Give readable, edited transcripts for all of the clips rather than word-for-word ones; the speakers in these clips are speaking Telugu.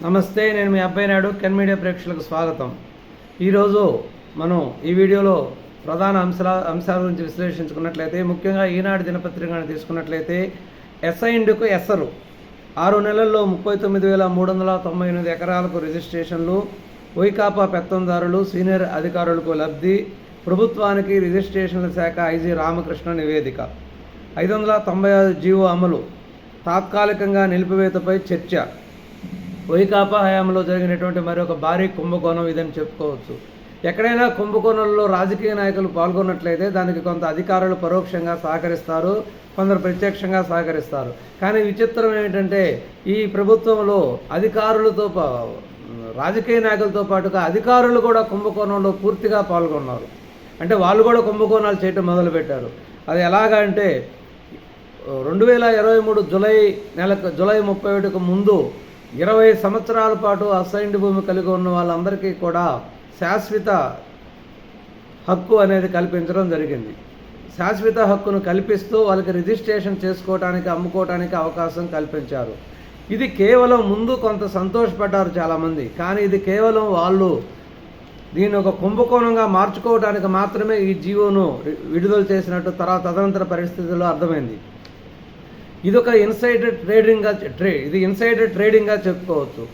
నమస్తే, నేను మీ అబ్బాయి నాయుడు. కెన్ మీడియా ప్రేక్షకులకు స్వాగతం. ఈరోజు మనం ఈ వీడియోలో ప్రధాన అంశాల గురించి విశ్లేషించుకున్నట్లయితే, ముఖ్యంగా ఈనాడు దినపత్రికను తీసుకున్నట్లయితే ఎస్ఐండ్కు ఎస్సరు 6 నెలల్లో 39,398 ఎకరాలకు రిజిస్ట్రేషన్లు, వైకాపా పెత్తందారులు సీనియర్ అధికారులకు లబ్ధి, ప్రభుత్వానికి రిజిస్ట్రేషన్ల శాఖ ఐజీ రామకృష్ణ నివేదిక, 596 జీవో అమలు, తాత్కాలికంగా నిలిపివేతపై చర్చ, వైకాపా హయాంలో జరిగినటువంటి మరొక భారీ కుంభకోణం ఇదని చెప్పుకోవచ్చు. ఎక్కడైనా కుంభకోణంలో రాజకీయ నాయకులు పాల్గొన్నట్లయితే దానికి కొంత అధికారులు పరోక్షంగా సహకరిస్తారు, కొందరు ప్రత్యక్షంగా సహకరిస్తారు. కానీ విచిత్రం ఏంటంటే, ఈ ప్రభుత్వంలో అధికారులతో రాజకీయ నాయకులతో పాటుగా అధికారులు కూడా కుంభకోణంలో పూర్తిగా పాల్గొన్నారు. అంటే వాళ్ళు కూడా కుంభకోణాలు చేయటం మొదలుపెట్టారు. అది ఎలాగా అంటే, 2023 జూలై 31కు ముందు 20 సంవత్సరాల పాటు అసైన్డ్ భూమి కలిగి ఉన్న వాళ్ళందరికీ కూడా శాశ్వత హక్కు అనేది కల్పించడం జరిగింది. శాశ్వత హక్కును కల్పిస్తూ వాళ్ళకి రిజిస్ట్రేషన్ చేసుకోవడానికి, అమ్ముకోవడానికి అవకాశం కల్పించారు. ఇది కేవలం ముందు కొంత సంతోషపడ్డారు చాలామంది, కానీ ఇది కేవలం వాళ్ళు దీన్ని ఒక కుంభకోణంగా మార్చుకోవడానికి మాత్రమే ఈ జీవోను విడుదల చేసినట్టు తదనంతర పరిస్థితుల్లో అర్థమైంది. ఇది ఒక ఇన్సైడర్ ట్రేడింగ్గా చెప్పుకోవచ్చు.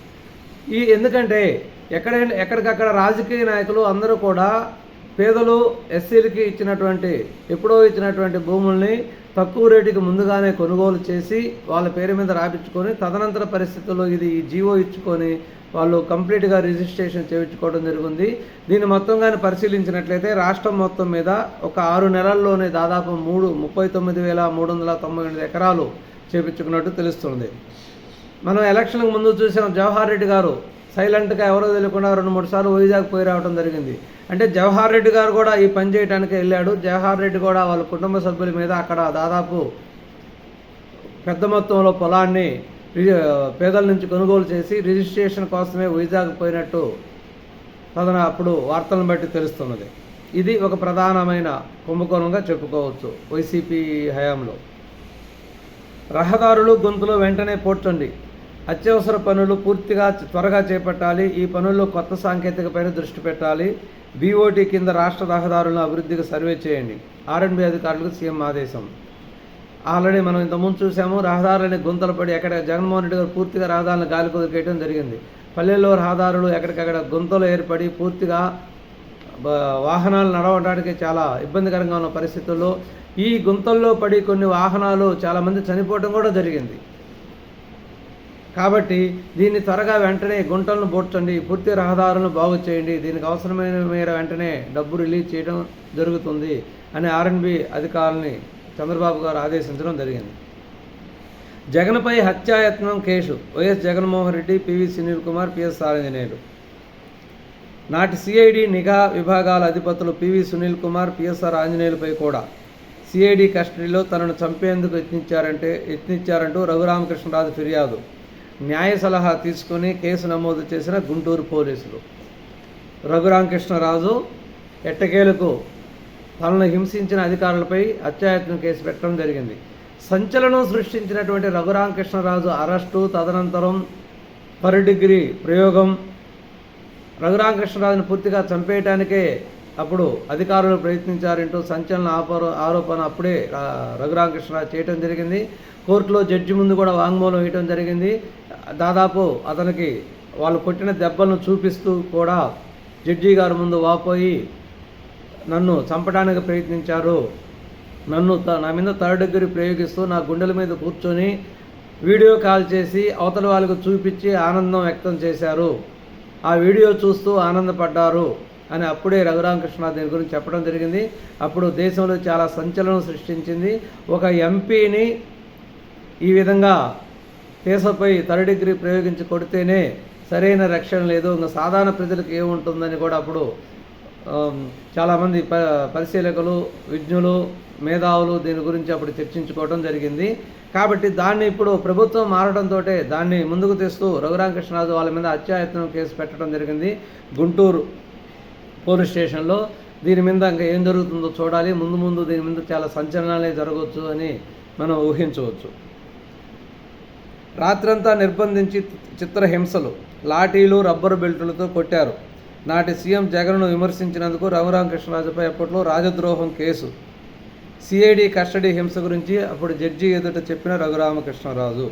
ఎందుకంటే ఎక్కడికక్కడ రాజకీయ నాయకులు అందరూ కూడా పేదలు, ఎస్సీలకి ఎప్పుడో ఇచ్చినటువంటి భూముల్ని తక్కువ రేటుకి ముందుగానే కొనుగోలు చేసి వాళ్ళ పేరు మీద రాపించుకొని, తదనంతర పరిస్థితుల్లో ఈ జీవో ఇచ్చుకొని వాళ్ళు కంప్లీట్గా రిజిస్ట్రేషన్ చేయించుకోవడం జరిగింది. దీన్ని మొత్తంగానే పరిశీలించినట్లయితే రాష్ట్రం మొత్తం మీద ఒక 6 నెలల్లోనే దాదాపు 39,398 ఎకరాలు చేపించుకున్నట్టు తెలుస్తుంది. మనం ఎలక్షన్కి ముందు చూసాం, జవహర్ రెడ్డి గారు సైలెంట్గా ఎవరో తెలియకుండా 2-3 సార్లు వైజాగ్ పోయి రావడం జరిగింది. అంటే జవహర్ రెడ్డి గారు కూడా ఈ పని చేయడానికి వెళ్ళాడు. జవహర్ రెడ్డి కూడా వాళ్ళ కుటుంబ సభ్యుల మీద అక్కడ దాదాపు పెద్ద మొత్తంలో పొలాన్ని పేదల నుంచి కొనుగోలు చేసి రిజిస్ట్రేషన్ కోసమే వైజాగ్ పోయినట్టు అప్పుడు వార్తలను బట్టి తెలుస్తున్నది. ఇది ఒక ప్రధానమైన కుంభకోణంగా చెప్పుకోవచ్చు వైసీపీ హయాంలో. రహదారులు, గొంతులు వెంటనే పోడ్చండి, అత్యవసర పనులు త్వరగా చేపట్టాలి, ఈ పనుల్లో కొత్త సాంకేతికపైన దృష్టి పెట్టాలి, బీఓటీ కింద రాష్ట్ర రహదారులను అభివృద్ధికి సర్వే చేయండి, ఆర్ఎండ్బీ అధికారులకు సీఎం ఆదేశం. ఆల్రెడీ మనం ఇంతకుముందు చూసాము, రహదారులని గుంతలు పడి జగన్మోహన్ రెడ్డి గారు పూర్తిగా రహదారులను గాలి కుదికేయడం జరిగింది. పల్లెల్లో రహదారులు ఎక్కడికక్కడ గుంతలు ఏర్పడి పూర్తిగా వాహనాలు నడవడానికి చాలా ఇబ్బందికరంగా ఉన్న పరిస్థితుల్లో ఈ గుంతల్లో పడి కొన్ని వాహనాలు చాలామంది చనిపోవడం కూడా జరిగింది. కాబట్టి దీన్ని త్వరగా వెంటనే గుంటలను పూడ్చండి, పూర్తి రహదారులను బాగు చేయండి, దీనికి అవసరమైన మేర వెంటనే డబ్బు రిలీజ్ చేయడం జరుగుతుంది అని ఆర్ఎండ్బీ అధికారులని చంద్రబాబు గారు ఆదేశించడం జరిగింది. జగన్పై హత్యాయత్నం case, YS Jaganmohan Reddy, PV Sunil Kumar, PS Anjaneyulu. నాటి సిఐడి నిఘా విభాగాల అధిపతులు పివి సునీల్ కుమార్, పిఎస్ఆర్ ఆంజనేయులపై కూడా సిఐడి కస్టడీలో తనను చంపేందుకు యత్నించారంటూ రఘురామకృష్ణరాజు ఫిర్యాదు. న్యాయ సలహా తీసుకుని కేసు నమోదు చేసిన గుంటూరు పోలీసులు. రఘురామకృష్ణరాజు ఎట్టకేలకు తనను హింసించిన అధికారులపై హత్యాయత్నం కేసు పెట్టడం జరిగింది. సంచలనం సృష్టించినటువంటి రఘురామకృష్ణరాజు అరెస్టు, తదనంతరం డిగ్రీ ప్రయోగం, రఘురామకృష్ణరాజును పూర్తిగా చంపేయటానికే అప్పుడు అధికారులు ప్రయత్నించారంటూ సంచలన ఆరోపణ అప్పుడే రఘురామకృష్ణరాజు చేయడం జరిగింది. కోర్టులో జడ్జి ముందు కూడా వాంగ్మూలం వేయడం జరిగింది. దాదాపు అతనికి వాళ్ళు కొట్టిన దెబ్బలను చూపిస్తూ కూడా జడ్జి గారి ముందు వాపోయి, నన్ను చంపడానికి ప్రయత్నించారు, నా మీద డిగ్రీ ప్రయోగిస్తూ నా గుండెల మీద కూర్చొని వీడియో కాల్ చేసి అవతల వాళ్ళకు చూపించి ఆనందం వ్యక్తం చేశారు, ఆ వీడియో చూస్తూ ఆనందపడ్డారు అని అప్పుడే రఘురామకృష్ణరాజు దీని గురించి చెప్పడం జరిగింది. అప్పుడు దేశంలో చాలా సంచలనం సృష్టించింది. ఒక ఎంపీని ఈ విధంగా కేసుపై డిగ్రీ ప్రయోగించి కొడితేనే సరైన రక్షణ లేదు, ఇంకా సాధారణ ప్రజలకు ఏముంటుందని కూడా అప్పుడు చాలామంది పరిశీలకులు, విజ్ఞులు, మేధావులు దీని గురించి అప్పుడు చర్చించుకోవడం జరిగింది. కాబట్టి దాన్ని ఇప్పుడు ప్రభుత్వం మారడంతో దాన్ని ముందుకు తెస్తూ రఘురామకృష్ణరాజు వాళ్ళ మీద హత్యాయత్నం కేసు పెట్టడం జరిగింది గుంటూరు పోలీస్ స్టేషన్లో. దీని మీద ఇంకా ఏం జరుగుతుందో చూడాలి. ముందు దీని మీద చాలా సంచలనాలే జరగవచ్చు అని మనం ఊహించవచ్చు. రాత్రంతా నిర్బంధించి చిత్రహింసలు, లాఠీలు, రబ్బరు బెల్టులతో కొట్టారు. నాటి సీఎం జగన్ను విమర్శించినందుకు రఘురామకృష్ణరాజుపై అప్పట్లో రాజద్రోహం కేసు. సిఐడి కస్టడీ హింస గురించి అప్పుడు జడ్జి ఎదుట చెప్పిన రఘురామకృష్ణరాజు.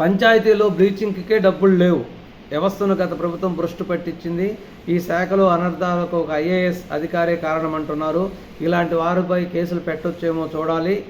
పంచాయతీలో బ్లీచింగ్కే డబ్బులు లేవు. వ్యవస్థను గత ప్రభుత్వం భ్రష్టు పట్టించింది. ఈ శాఖలో అనర్థాలకు ఒక ఐఏఎస్ అధికారే కారణమంటున్నారు. ఇలాంటి వారిపై కేసులు పెట్టొచ్చేమో చూడాలి.